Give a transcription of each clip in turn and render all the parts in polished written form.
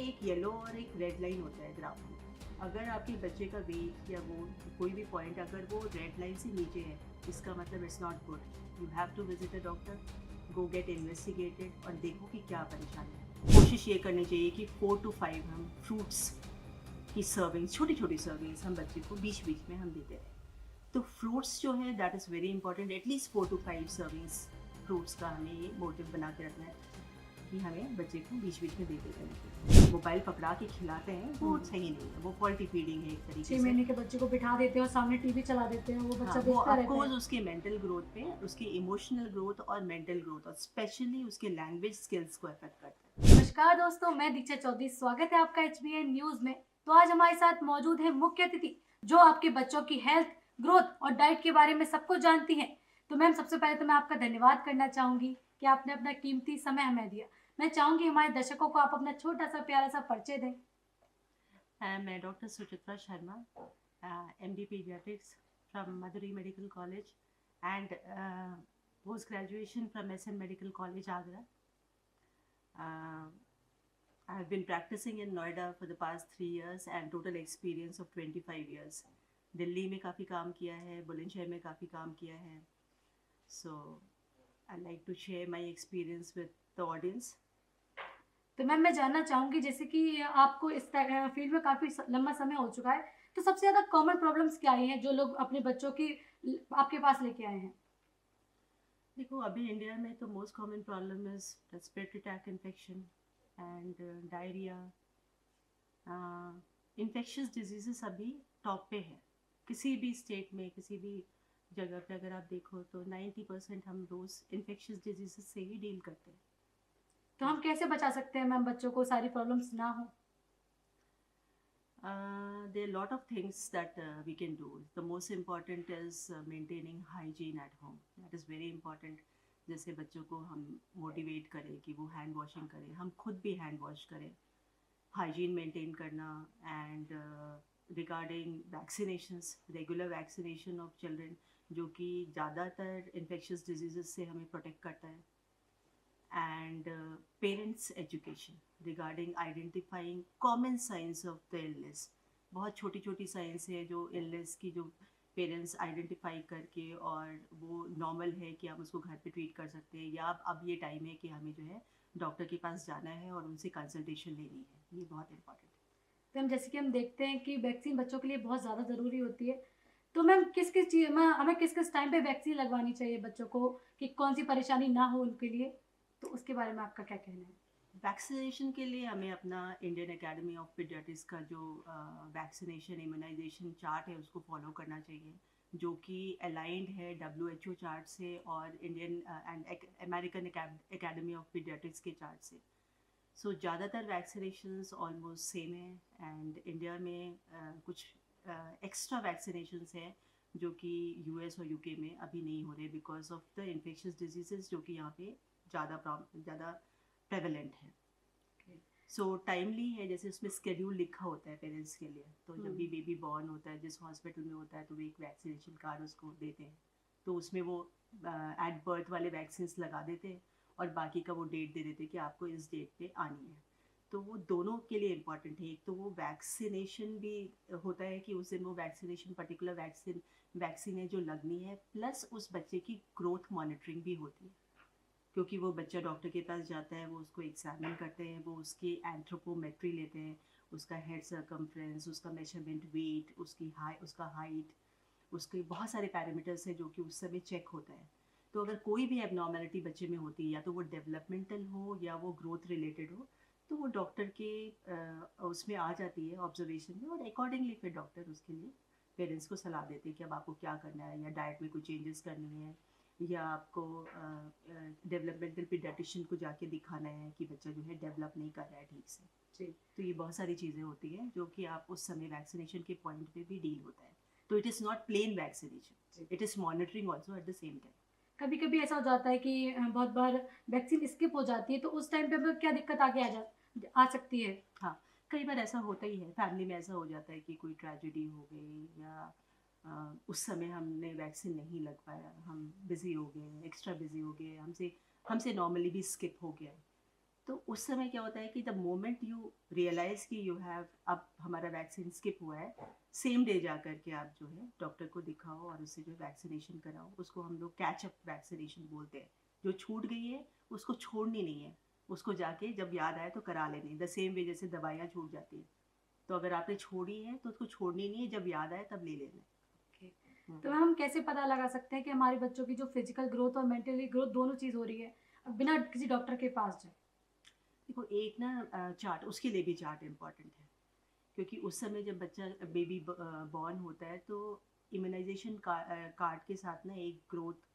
एक येलो और एक रेड लाइन होता है ग्राफ में। अगर आपके बच्चे का वेट या वो कोई भी पॉइंट अगर वो रेड लाइन से नीचे है, इसका मतलब it's not good. You have to visit a doctor, go get investigated और देखो कि क्या परेशानी है। कोशिश ये करनी चाहिए कि 4 to 5 हम फ्रूट्स की सर्विंग्स, छोटी छोटी सर्विंग्स हम बच्चे को बीच बीच में हम देते रहें। तो फ्रूट्स जो है that is very important, at least 4 to 5 servings fruits का हमें ये मोटिव बना के रखना है कि हमें बच्चे को बीच बीच में देते रहना चाहिए। मोबाइल पकड़ा के खिलाते हैं वो सही नहीं है, वो फॉल्टी फीडिंग है एक तरीके से। 6 महीने के बच्चे को बिठा देते हैं और सामने टीवी चला देते हैं, वो बच्चा हाँ, वो देखता रहता ऑफकोर्स है। उसके मेंटल ग्रोथ पे, उसकी इमोशनल ग्रोथ और मेंटल ग्रोथ और स्पेशली उसके लैंग्वेज स्किल्स को अफेक्ट करता है। नमस्कार दोस्तों, मैं दीक्षा चौधरी, स्वागत है आपका HBN न्यूज में। तो आज हमारे साथ मौजूद है मुख्य अतिथि जो आपके बच्चों की हेल्थ, ग्रोथ और डाइट के बारे में सब कुछ जानती हैं। तो मैम, सबसे पहले तो मैं आपका धन्यवाद करना चाहूंगी कि आपने अपना कीमती समय हमें दिया। मैं चाहूंगी हमारे दर्शकों को आप अपना छोटा सा प्यारा सा परिचय दें। मैं doctor Suchitra Sharma, MD paediatrics from Madurai medical college and post graduation from SM medical college Agra. I have been practicing in Noida for the past 3 years and total experience of 25 years. Delhi में काफ़ी काम किया है, बुलंदशहर में काफ़ी काम किया है. So I like to share my experience with the audience. तो मैम, मैं जानना चाहूंगी जैसे कि आपको इस फील्ड में काफी लंबा समय हो चुका है, तो सबसे ज्यादा कॉमन प्रॉब्लम्स क्या आई हैं जो लोग अपने बच्चों की आपके पास लेके आए हैं? देखो, अभी इंडिया में तो most common problem is respiratory tract infection and diarrhoea. Infectious diseases अभी टॉप पे है किसी भी स्टेट में, किसी भी जगह पे अगर आप देखो तो 90% हम रोज़ इन्फेक्शियस डिजीजेस से ही डील करते हैं. तो हम कैसे बचा सकते हैं मैम बच्चों को सारी प्रॉब्लम्स ना हो? There are a lot of things that we can do. The most important is maintaining hygiene at home. That is very important. जैसे बच्चों को हम मोटिवेट करें कि वो हैंड वॉशिंग करें, हम खुद भी हैंड वॉश करें, हाइजीन मेंटेन करना. And regarding vaccinations, regular vaccination of children जो कि ज़्यादातर इन्फेक्शियस डिजीज़ से हमें प्रोटेक्ट करता है. And parents education regarding identifying common signs of the illness. बहुत छोटी छोटी साइंस है जो इलनेस की, जो पेरेंट्स आइडेंटिफाई करके और वो नॉर्मल है कि हम उसको घर पे ट्रीट कर सकते हैं, या अब ये टाइम है कि हमें जो है डॉक्टर के पास जाना है और उनसे कंसल्टेशन लेनी है. ये बहुत इंपॉर्टेंट है. तो हम जैसे कि हम देखते हैं कि वैक्सीन बच्चों के लिए बहुत ज़्यादा ज़रूरी होती है। तो मैम, किस किस चीज़ में हमें किस किस टाइम पे वैक्सीन लगवानी चाहिए बच्चों को कि कौन सी परेशानी ना हो उनके लिए? तो उसके बारे में आपका क्या कहना है? वैक्सीनेशन के लिए हमें अपना इंडियन एकेडमी ऑफ पीडियाट्रिक्स का जो वैक्सीनेशन इम्यूनाइजेशन चार्ट है उसको फॉलो करना चाहिए, जो कि अलाइंड है WHO चार्ट से और Indian and American academy of paediatrics के चार्ट से. सो ज़्यादातर वैक्सीनेशंस ऑलमोस्ट सेम है. एंड इंडिया में कुछ एक्स्ट्रा वैक्सीनेशंस हैं जो कि US और UK में अभी नहीं हो रहे because of the infectious diseases जो कि यहाँ पे ज़्यादा प्रेवलेंट है. सो टाइमली है, जैसे उसमें स्केड्यूल लिखा होता है पेरेंट्स के लिए, तो जब भी बेबी बॉर्न होता है जिस हॉस्पिटल में होता है तो वो एक वैक्सीनेशन कार्ड उसको देते हैं, तो उसमें वो एट बर्थ वाले वैक्सीन लगा देते हैं और बाकी का वो डेट दे देते हैं कि आपको इस डेट पे आनी है. तो वो दोनों के लिए इम्पॉर्टेंट है. एक तो वो वैक्सीनेशन भी होता है कि उस दिन वो वैक्सीनेशन पर्टिकुलर वैक्सीन है जो लगनी है, प्लस उस बच्चे की ग्रोथ मॉनिटरिंग भी होती है, क्योंकि वो बच्चा डॉक्टर के पास जाता है, वो उसको एग्जामिन करते हैं, वो उसकी एंथ्रोपोमेट्री लेते हैं, उसका हेड सर्कमफ्रेंस, उसका मेजरमेंट, वेट, उसका हाइट, उसके बहुत सारे पैरामीटर्स हैं जो कि उस समय चेक होता है. तो अगर कोई भी एबनॉर्मेलिटी बच्चे में होती है, या तो वो डेवलपमेंटल हो या वो ग्रोथ रिलेटेड हो, तो वो डॉक्टर के उसमें आ जाती है ऑब्जर्वेशन में, और अकॉर्डिंगली फिर डॉक्टर उसके लिए पेरेंट्स को सलाह देते हैं कि अब आपको क्या करना है, या डाइट में कोई चेंजेस करनी है, या आपको डेवलपमेंटल पीडियाट्रिशियन को जाके दिखाना है कि बच्चा जो है डेवलप नहीं कर रहा है ठीक से. जी। तो ये बहुत सारी चीज़ें होती हैं जो कि आप उस समय वैक्सीनेशन के पॉइंट पे भी डील होता है. तो it is not plain vaccination, it is monitoring also at the same time. कभी कभी ऐसा हो जाता है कि बहुत बार वैक्सीन स्किप हो जाती है, तो उस टाइम पे हमें क्या दिक्कत आ सकती है? हाँ, कई बार ऐसा होता ही है, फैमिली में ऐसा हो जाता है कि कोई ट्रेजेडी हो गई, या उस समय हमने वैक्सीन नहीं लग पाया, हम बिज़ी हो गए, एक्स्ट्रा बिज़ी हो गए, हमसे हमसे नॉर्मली भी स्किप हो गया. तो उस समय क्या होता है कि द मोमेंट यू रियलाइज कि यू हैव, अब हमारा वैक्सीन स्किप हुआ है, सेम डे जा कर के आप जो है डॉक्टर को दिखाओ और उससे जो वैक्सीनेशन कराओ। उसको हम लोग कैचअप वैक्सीनेशन बोलते हैं। जो छूट गई है उसको छोड़नी नहीं है, उसको जाके जब याद आए तो करा लेनी, द सेम वे जैसे दवाइयाँ छूट जाती है। तो अगर आपने छोड़ी है तो उसको छोड़नी नहीं है, जब याद आए तब ले लेना ओके। है। तो हम कैसे पता लगा सकते हैं कि हमारे बच्चों की जो फिजिकल ग्रोथ और मेंटली ग्रोथ दोनों चीज़ हो रही है बिना किसी डॉक्टर के पास जाए? देखो एक ना चार्ट, उसके लिए भी चार्ट इम्पॉर्टेंट है, क्योंकि उस समय जब बच्चा बेबी बॉर्न होता है तो इम्यूनाइजेशन कार्ड के साथ ना एक ग्रोथ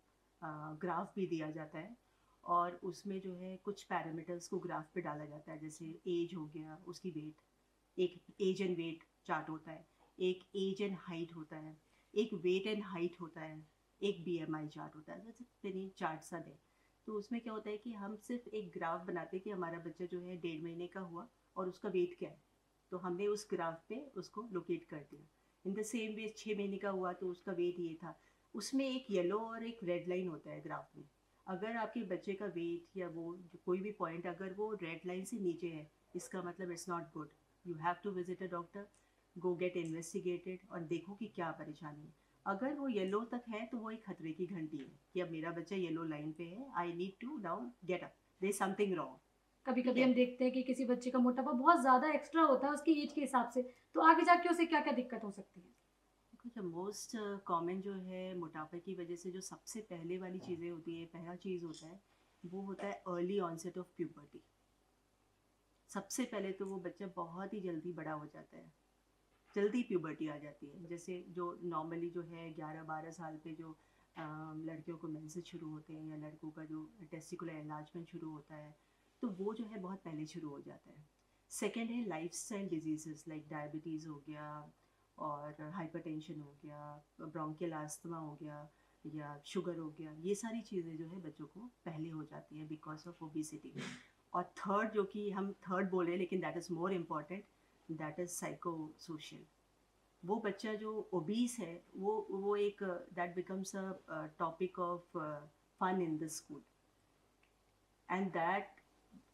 ग्राफ भी दिया जाता है। और उसमें जो है कुछ पैरामीटर्स को ग्राफ पे डाला जाता है, जैसे एज हो गया, उसकी वेट, एक एज एंड वेट चार्ट होता है, एक एज एंड हाइट होता है, एक वेट एंड हाइट होता है, एक बीएमआई चार्ट होता है। जैसे तीन चार्ट्स आते हैं। तो उसमें क्या होता है कि हम सिर्फ एक ग्राफ बनाते हैं कि हमारा बच्चा जो है 1.5 महीने का हुआ और उसका वेट क्या है, तो हमने उस ग्राफ पे उसको लोकेट कर दिया। इन द सेम वे 6 महीने का हुआ तो उसका वेट ये था। उसमें एक येलो और एक रेड लाइन होता है ग्राफ में। अगर आपके बच्चे का वेट या वो कोई भी पॉइंट अगर वो रेड लाइन से नीचे है, इसका मतलब it's not good. You have to visit a doctor, go get investigated और देखो कि क्या परेशानी है। अगर वो येलो तक है तो वो एक खतरे की घंटी है कि अब मेरा बच्चा येलो लाइन पे है, I need to now get up, there is something wrong. कभी ठीक कभी है। हम देखते हैं कि किसी बच्चे का मोटापा बहुत ज़्यादा एक्स्ट्रा होता है उसकी एज के हिसाब से, तो आगे जाके उसे क्या क्या दिक्कत हो सकती है? देखो जो मोस्ट कॉमन जो है मोटापे की वजह से जो सबसे पहले वाली चीज़ें होती है, पहला चीज़ होता है वो होता है अर्ली ऑनसेट ऑफ प्यूबर्टी। सबसे पहले तो वो बच्चा बहुत ही जल्दी बड़ा हो जाता है, जल्दी प्यूबर्टी आ जाती है। जैसे जो नॉर्मली जो है 11-12 साल पे जो लड़कियों को मेंसेस शुरू होते हैं या लड़कों का जो टेस्टिकुलर एनलार्जमेंट शुरू होता है, तो वो जो है बहुत पहले शुरू हो जाता है। सेकेंड है लाइफस्टाइल डिजीजेस लाइक डायबिटीज़ हो गया और हाइपरटेंशन हो गया, ब्रोंकियल आस्थमा हो गया या शुगर हो गया। ये सारी चीज़ें जो है बच्चों को पहले हो जाती है बिकॉज ऑफ ओबिसिटी। और थर्ड, जो कि हम थर्ड बोले लेकिन that is more important, that is psycho social. वो बच्चा जो ओबीस है वो एक that becomes a topic of fun in the school, and that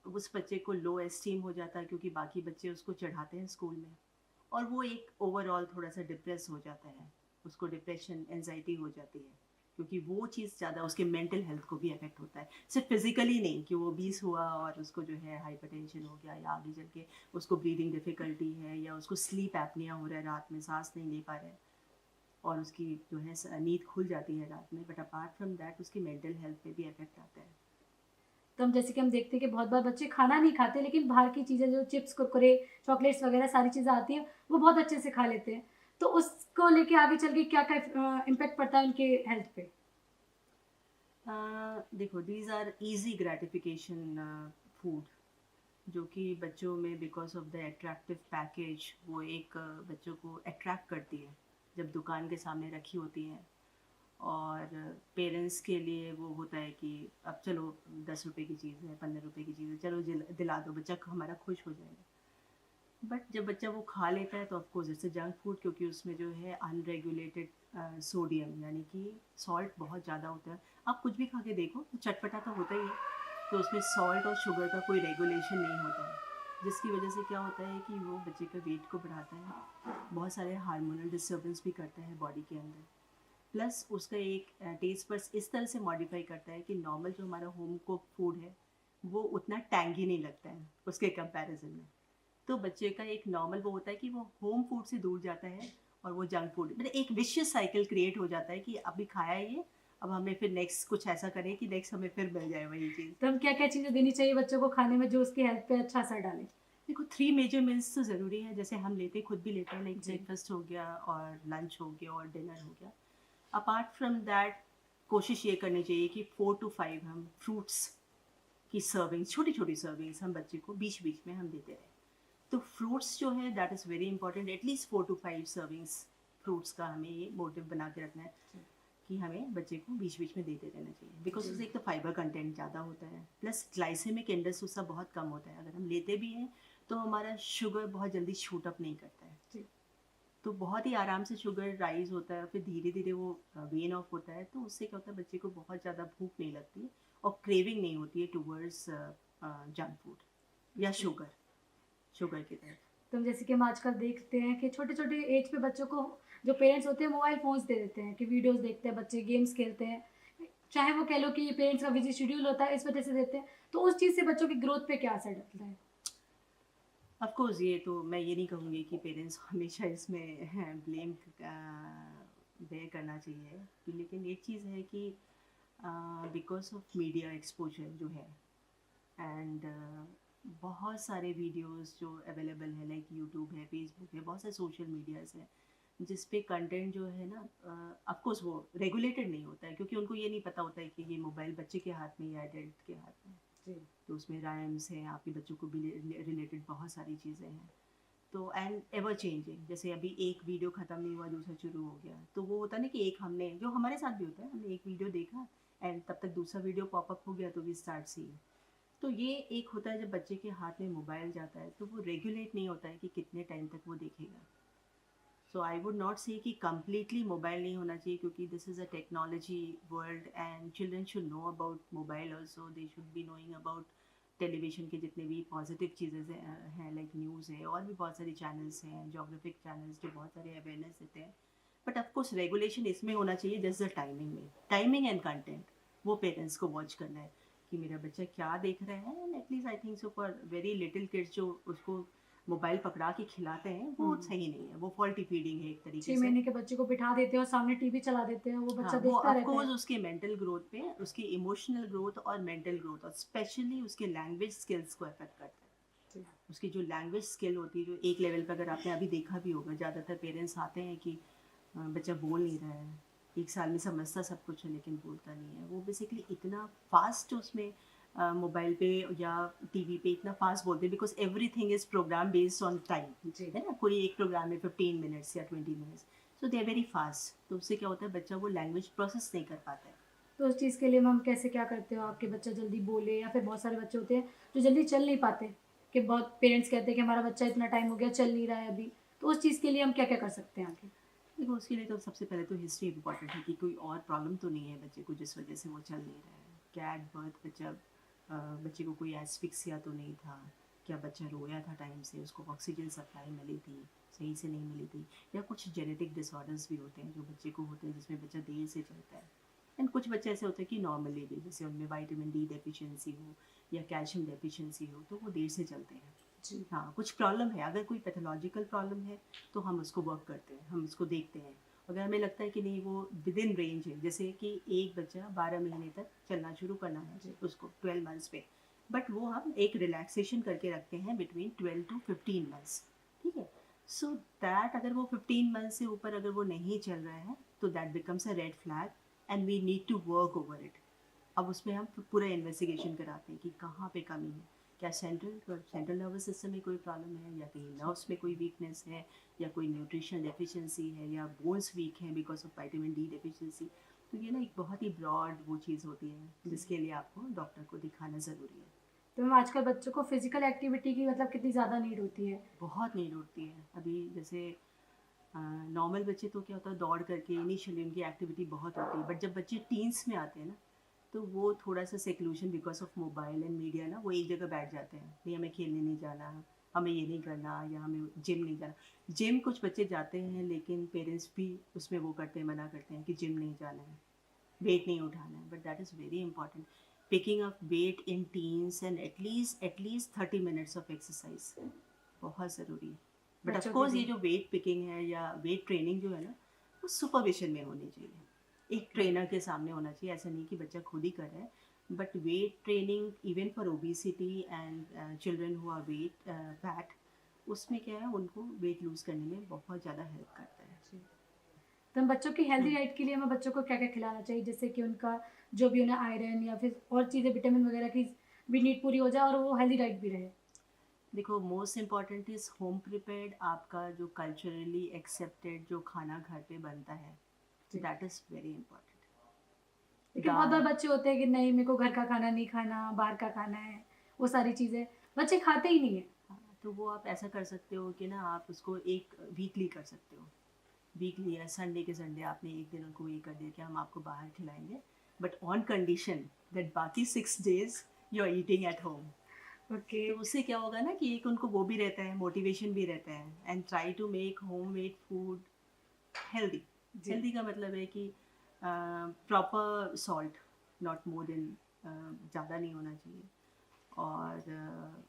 उस बच्चे को लो एस्टीम हो जाता है क्योंकि बाकी बच्चे उसको चढ़ाते हैं स्कूल में। और वो एक ओवरऑल थोड़ा सा डिप्रेस हो जाता है, उसको डिप्रेशन एनजाइटी हो जाती है, क्योंकि वो चीज़ ज़्यादा उसके मेंटल हेल्थ को भी अफेक्ट होता है। सिर्फ फिजिकली नहीं कि वो बीस हुआ और उसको जो है हाइपरटेंशन हो गया या आगे चल के उसको ब्रीदिंग डिफ़िकल्टी है या उसको स्लीप एपनिया हो रहा है, रात में सांस नहीं ले पा रहा है और उसकी जो है नींद खुल जाती है रात में। बट अपार्ट फ्रॉम दैट उसकी मेंटल हेल्थ पे भी इफेक्ट आता है। तो हम जैसे कि हम देखते हैं कि बहुत बार बच्चे खाना नहीं खाते लेकिन बाहर की चीज़ें जो चिप्स कुरकुरे चॉकलेट्स वगैरह सारी चीज़ें आती हैं वो बहुत अच्छे से खा लेते हैं, तो उसको लेके आगे चल के क्या क्या इम्पेक्ट पड़ता है उनके हेल्थ पे? देखो these are easy gratification food, जो कि बच्चों में because of the attractive package वो एक बच्चों को अट्रैक्ट करती है जब दुकान के सामने रखी होती है। और पेरेंट्स के लिए वो होता है कि अब चलो 10 रुपए की चीज़ है, 15 रुपए की चीज़ है, चलो दिला दो, बच्चा हमारा खुश हो जाएगा। बट जब बच्चा वो खा लेता है तो ऑफकोर्स इट्स जंक फूड, क्योंकि उसमें जो है अनरेगुलेटेड सोडियम यानी कि सॉल्ट बहुत ज़्यादा होता है। आप कुछ भी खा के देखो तो चटपटा तो होता ही है, तो उसमें सॉल्ट और शुगर का कोई रेगुलेशन नहीं होता है, जिसकी वजह से क्या होता है कि वो बच्चे का वेट को बढ़ाता है, बहुत सारे हार्मोनल डिस्टर्बेंस भी करता है बॉडी के अंदर। प्लस उसका एक टेस्ट बड्स इस तरह से मॉडिफाई करता है कि नॉर्मल जो हमारा होम कुक फूड है वो उतना टैंगी नहीं लगता है उसके कंपैरिजन में। तो बच्चे का एक नॉर्मल वो होता है कि वो होम फूड से दूर जाता है और वो जंक फूड, मतलब एक विशियस साइकिल क्रिएट हो जाता है कि अभी खाया ये, अब हमें फिर नेक्स्ट कुछ ऐसा करें कि नेक्स्ट हमें फिर मिल जाए वही चीज़। तो हम क्या क्या चीज़ें देनी चाहिए बच्चों को खाने में जो उसकी हेल्थ पे अच्छा असर डाले? देखो 3 मेजर मील्स तो ज़रूरी है, जैसे हम लेते खुद भी लेते हैं, लाइक जी। ब्रेकफास्ट हो गया और लंच हो गया और डिनर हो गया। अपार्ट फ्रॉम दैट कोशिश ये करनी चाहिए कि 4 to 5 हम फ्रूट्स की सर्विंग्स, छोटी छोटी सर्विंग्स हम बच्चे को बीच बीच में हम देते रहें। तो फ्रूट्स जो है that is very important, at least 4 to 5 servings fruits का हमें ये मोटिव बना के रखना है कि हमें बच्चे को बीच बीच में देते रहना चाहिए, बिकॉज उससे एक तो फाइबर कंटेंट ज़्यादा होता है, प्लस ग्लाइसेमिक इंडेक्स उसका बहुत कम होता है। अगर हम लेते भी हैं तो हमारा शुगर बहुत जल्दी शूट अप नहीं करता है, जी। तो बहुत ही आराम से शुगर राइज होता है, फिर धीरे धीरे वो वेन ऑफ होता है। तो उससे क्या होता है बच्चे को बहुत ज़्यादा भूख नहीं लगती और क्रेविंग नहीं होती है टूवर्ड्स जंक फूड या शुगर की तरफ। तो जैसे कि हम आजकल देखते हैं कि छोटे छोटे एज पे बच्चों को जो पेरेंट्स होते हैं मोबाइल फोन्स दे देते हैं कि वीडियोस देखते हैं बच्चे, गेम्स खेलते हैं, चाहे वो कह लो कि पेरेंट्स का बिजी शेड्यूल होता है इस वजह से देते हैं, तो उस चीज़ से बच्चों की ग्रोथ पे क्या असर डालता है? ऑफ कोर्स ये तो मैं ये नहीं कहूँगी कि पेरेंट्स हमेशा इसमें ब्लेम बेयर करना चाहिए, लेकिन एक चीज़ है कि बिकॉज ऑफ मीडिया एक्सपोजर जो है एंड बहुत सारे वीडियोस जो अवेलेबल है, लाइक यूट्यूब है, फेसबुक है, बहुत सारे सोशल मीडियाज़ है जिस पे कंटेंट जो है ना, ऑफ कोर्स वो रेगुलेटेड नहीं होता है, क्योंकि उनको ये नहीं पता होता है कि ये मोबाइल बच्चे के हाथ में या एडल्ट के हाथ में। जी। तो उसमें राइम्स हैं, आपके बच्चों को भी रिलेटेड बहुत सारी चीज़ें हैं। तो एंड एवर चेंजिंग, जैसे अभी एक वीडियो ख़त्म नहीं हुआ दूसरा शुरू हो गया, तो वो होता है ना कि एक हमने, जो हमारे साथ भी होता है, हमने एक वीडियो देखा एंड तब तक दूसरा वीडियो पॉपअप हो गया तो वी स्टार्ट सीइंग। तो ये एक होता है जब बच्चे के हाथ में मोबाइल जाता है तो वो रेगुलेट नहीं होता है कि कितने टाइम तक वो देखेगा। सो आई वुड नॉट से कि कम्प्लीटली मोबाइल नहीं होना चाहिए, क्योंकि this is a technology world and children should know about mobile also, they should be knowing about television के जितने भी पॉजिटिव चीज़ें हैं, लाइक न्यूज़ है और भी बहुत सारी चैनल्स हैं, जोग्राफिक चैनल्स जो बहुत सारे अवेयरनेस देते हैं। बट ऑफकोर्स रेगुलेशन इसमें होना चाहिए, जस्ट द टाइमिंग में, टाइमिंग एंड कंटेंट वो पेरेंट्स को वॉच करना है कि मेरा बच्चा क्या देख रहा है। And at least I think so for very little kids जो उसको मोबाइल पकड़ा के खिलाते हैं वो सही नहीं है, वो फॉल्टी फीडिंग है एक तरीके छः से। महीने के बच्चे को बिठा देते हैं और सामने टीवी चला देते हैं, वो बच्चा हाँ, वो देखता रहता ऑफकोर्स है। उसके मेंटल ग्रोथ पे, उसकी इमोशनल ग्रोथ और मेंटल ग्रोथ और स्पेशली उसके लैंग्वेज स्किल्स को अफेक्ट करता है। उसकी जो लैंग्वेज स्किल होती है, जो एक लेवल पर, अगर आपने अभी देखा भी होगा, ज़्यादातर पेरेंट्स आते हैं कि बच्चा बोल नहीं रहा है, 1 साल में समझता सब कुछ है लेकिन बोलता नहीं है। वो बेसिकली इतना फास्ट उसमें मोबाइल पे या टीवी पे इतना फास्ट बोलते हैं, because everything is program based on time, जी। है ना। कोई एक प्रोग्राम में 15 मिनट्स या 20 minutes, so they are very fast, तो उससे क्या होता है बच्चा वो लैंग्वेज प्रोसेस नहीं कर पाता है। तो उस चीज़ के लिए हम कैसे क्या करते हो आपके बच्चा जल्दी बोले, या फिर बहुत सारे बच्चे होते हैं जो जल्दी चल नहीं पाते, कि बहुत पेरेंट्स कहते हैं कि हमारा बच्चा इतना टाइम हो गया चल नहीं रहा है अभी, तो उस चीज़ के लिए हम क्या क्या कर सकते हैं आगे? देखो उसके लिए तो सबसे पहले तो हिस्ट्री इम्पॉर्टेंट है कि कोई और प्रॉब्लम तो नहीं है बच्चे को जिस वजह से वो चल नहीं रहा है। क्या एट बर्थ बच्चे को कोई एस्फिक्सिया तो नहीं था, क्या बच्चा रोया था टाइम से, उसको ऑक्सीजन सप्लाई मिली थी, सही से नहीं मिली थी, या कुछ जेनेटिक डिसऑर्डर्स भी होते हैं जो बच्चे को होते हैं जिसमें बच्चा देर से चलता है। एंड कुछ बच्चे ऐसे होते हैं कि नॉर्मली भी, जैसे उनमें विटामिन डी डेफिशिएंसी हो या कैल्शियम डेफिशिएंसी हो, तो वो देर से चलते हैं। जी। हाँ, कुछ प्रॉब्लम है, अगर कोई पैथोलॉजिकल प्रॉब्लम है तो हम उसको वर्क करते हैं, हम उसको देखते हैं। अगर हमें लगता है कि नहीं वो विद इन रेंज है, जैसे कि एक बच्चा 12 महीने तक चलना शुरू करना है उसको 12 मंथ्स पे, बट वो हम एक रिलैक्सेशन करके रखते हैं बिटवीन 12 to 15 मंथ्स, ठीक है। सो दैट अगर वो 15 मंथ से ऊपर अगर वो नहीं चल रहा है तो that becomes a red flag and we need to work over it. अब उसमें हम पूरा इन्वेस्टिगेशन कराते हैं कि कहाँ पे कमी है, क्या सेंट्रल नर्वस सिस्टम में कोई प्रॉब्लम है, या कहीं नर्व्स में कोई वीकनेस है, या कोई न्यूट्रिशन डेफिशिएंसी है, या बोन्स वीक हैं because of vitamin D deficiency. तो ये ना एक बहुत ही ब्रॉड वो चीज़ होती है जिसके लिए आपको डॉक्टर को दिखाना ज़रूरी है। तो मैम आजकल बच्चों को फिजिकल एक्टिविटी की मतलब कितनी ज़्यादा नीड होती है? बहुत नीड होती है। अभी जैसे नॉर्मल बच्चे तो क्या होता है दौड़ करके इनिशियली उनकी एक्टिविटी बहुत होती है, बट जब बच्चे टीन्स में आते हैं ना तो वो थोड़ा सा seclusion because of mobile and media ना, वो एक जगह बैठ जाते हैं, नहीं हमें खेलने नहीं जाना, हमें ये नहीं करना, या हमें जिम नहीं जाना। जिम कुछ बच्चे जाते हैं लेकिन पेरेंट्स भी उसमें वो करते हैं, मना करते हैं कि जिम नहीं जाना है, वेट नहीं उठाना है, but that is very important. Picking up weight in teens and at least 30 minutes of exercise बहुत ज़रूरी है। बट बच्चों के ऑफकोर्स ये लिए। जो वेट पिकिंग है या वेट ट्रेनिंग जो है ना, वो सुपरविजन में होनी चाहिए, एक ट्रेनर के सामने होना चाहिए, ऐसा नहीं कि बच्चा खुद ही कर रहा है। But weight training even for obesity and children who are weight fat, उसमें क्या है उनको वेट लूज़ करने में बहुत ज़्यादा हेल्प करता है। तो हम बच्चों की हेल्दी डाइट के लिए हमें बच्चों को क्या क्या खिलाना चाहिए, जिससे कि उनका जो भी उन्हें आयरन या फिर और चीज़ें विटामिन वगैरह की भी नीड पूरी हो जाए और वो हेल्दी डाइट भी रहे? देखो most important is home prepared, आपका जो कल्चरली एक्सेप्टेड जो खाना घर पे बनता है, दैट इज़ वेरी इंपॉर्टेंट। लेकिन बहुत बार बच्चे होते हैं कि नहीं मेरे को घर का खाना नहीं खाना, बाहर का खाना है, वो सारी चीज़ें बच्चे खाते ही नहीं है। हाँ, तो वो आप ऐसा कर सकते हो कि ना आप उसको एक वीकली कर सकते हो, वीकली या संडे के संडे आपने एक दिन उनको ये कर दिया कि हम आपको बाहर खिलाएंगे, बट ऑन कंडीशन दैट बाकी 6 days you are eating at home. Okay. तो उससे क्या होगा ना कि एक उनको वो भी रहता है, मोटिवेशन भी रहता है, and try to make home made food healthy. जी। हेल्दी का मतलब है कि proper salt, not more than, ज़्यादा नहीं होना चाहिए, और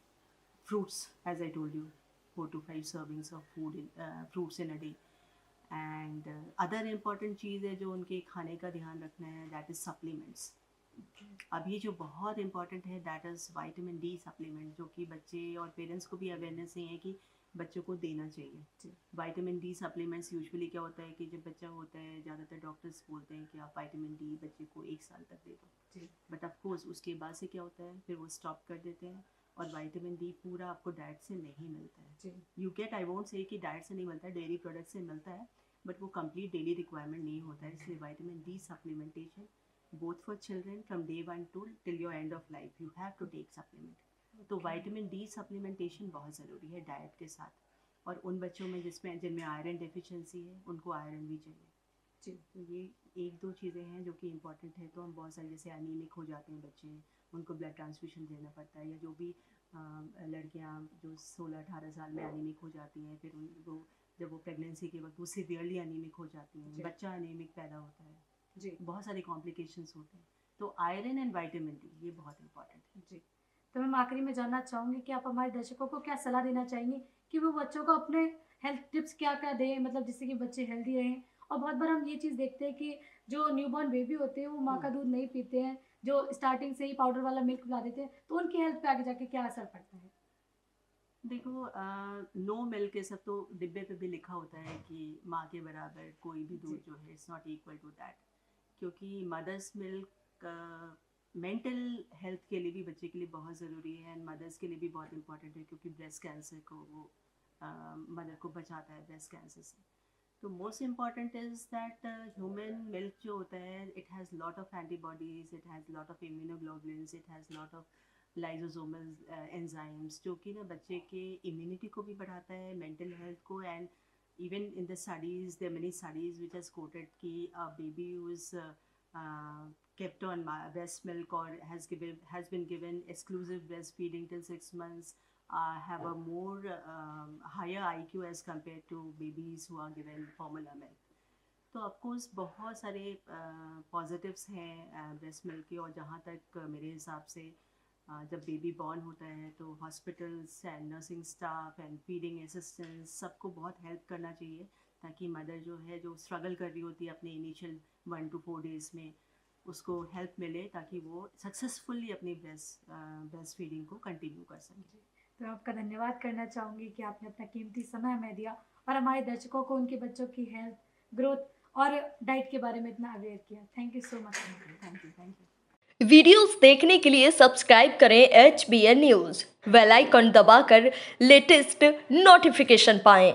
fruits, as I told you, 4 to 5 servings of fruits in a day. And other important चीज़ है जो उनके खाने का ध्यान रखना है, that is supplements. अब ये जो बहुत इंपॉर्टेंट है, that is vitamin D supplement, जो कि बच्चे और पेरेंट्स को भी अवेयरनेस नहीं है कि बच्चों को देना चाहिए। विटामिन डी सप्लीमेंट्स यूजुअली क्या होता है कि जब बच्चा होता है, ज़्यादातर डॉक्टर्स बोलते हैं कि आप विटामिन डी बच्चे को 1 साल तक दे दो, बट ऑफ कोर्स उसके बाद से क्या होता है, फिर वो स्टॉप कर देते हैं, और विटामिन डी पूरा आपको डाइट से नहीं मिलता है। You get, I won't say कि डाइट से नहीं मिलता है, डेयरी प्रोडक्ट से मिलता है, बट वो कंप्लीट डेली रिक्वायरमेंट नहीं होता है। इसलिए vitamin D supplementation both for children from day 1 to till your end of life, you have to take supplement. तो विटामिन डी सप्लीमेंटेशन बहुत ज़रूरी है डाइट के साथ, और उन बच्चों में जिनमें आयरन डेफिशिएंसी है, उनको आयरन भी चाहिए जी। तो ये 1-2 चीज़ें हैं जो कि इम्पॉर्टेंट है। तो हम बहुत सारे, जैसे एनीमिक हो जाते हैं बच्चे, उनको ब्लड ट्रांसफ्यूशन देना पड़ता है, या जो भी लड़कियाँ जो 16-18 साल में एनीमिक हो जाती हैं, फिर उनको जब वो प्रेगनेंसी के वक्त वो सीवियरली एनीमिक हो जाती हैं, बच्चा एनीमिक पैदा होता है जी, बहुत सारे कॉम्प्लिकेशंस होते हैं। तो आयरन एंड विटामिन डी ये बहुत इंपॉर्टेंट है जी। तो मैम आखिरी में जानना चाहूँगी कि आप हमारे दर्शकों को क्या सलाह देना चाहेंगे कि वो बच्चों को अपने हेल्थ टिप्स क्या-क्या दें, मतलब जिससे कि बच्चे हेल्दी रहें? और बहुत बार हम ये चीज़ देखते हैं कि जो न्यूबॉर्न बेबी होते हैं वो माँ का दूध नहीं पीते हैं, जो स्टार्टिंग से ही पाउडर वाला मिल्क पिला देते हैं, तो उनकी हेल्थ पे आगे जाके क्या असर पड़ता है? देखो, नो मिल्क ये सब तो डिब्बे पे भी लिखा होता है कि माँ के बराबर कोई भी दूध जो है, it's not equal to that, क्योंकि मदर्स मिल्क मेंटल हेल्थ के लिए भी, बच्चे के लिए बहुत ज़रूरी है, एंड मदर्स के लिए भी बहुत इंपॉर्टेंट है, क्योंकि ब्रेस्ट कैंसर को वो मदर को बचाता है ब्रेस्ट कैंसर से। तो most important is that human milk जो होता है, it has lot of antibodies, it has lot of immunoglobulins, it has lot of lysosomal enzymes, जो कि ना बच्चे के इम्यूनिटी को भी बढ़ाता है, मेंटल हेल्थ को, and even in the studies, there are many studies which has quoted ki a baby who is kept on breast milk or has been given exclusive breastfeeding till 6 months have a more higher IQ as compared to babies who are given formula milk. तो of course बहुत सारे positives हैं breast milk के, और जहाँ तक मेरे हिसाब से जब बेबी बॉर्न होता है तो hospitals and nursing staff and feeding assistants सबको बहुत हेल्प करना चाहिए, ताकि मदर जो है, जो स्ट्रगल कर रही होती है अपने इनिशियल 1 to 4 डेज़ में, उसको हेल्प मिले, ताकि वो सक्सेसफुली अपनी ब्रेस्ट फीडिंग को कंटिन्यू कर सके। तो आपका धन्यवाद करना चाहूँगी कि आपने अपना कीमती समय हमें दिया और हमारे दर्शकों को उनके बच्चों की हेल्थ, ग्रोथ और डाइट के बारे में इतना अवेयर किया। Thank you so much. Thank you. Videos देखने के लिए सब्सक्राइब करें HBN न्यूज़, बेल आइकन दबाकर लेटेस्ट नोटिफिकेशन पाएं।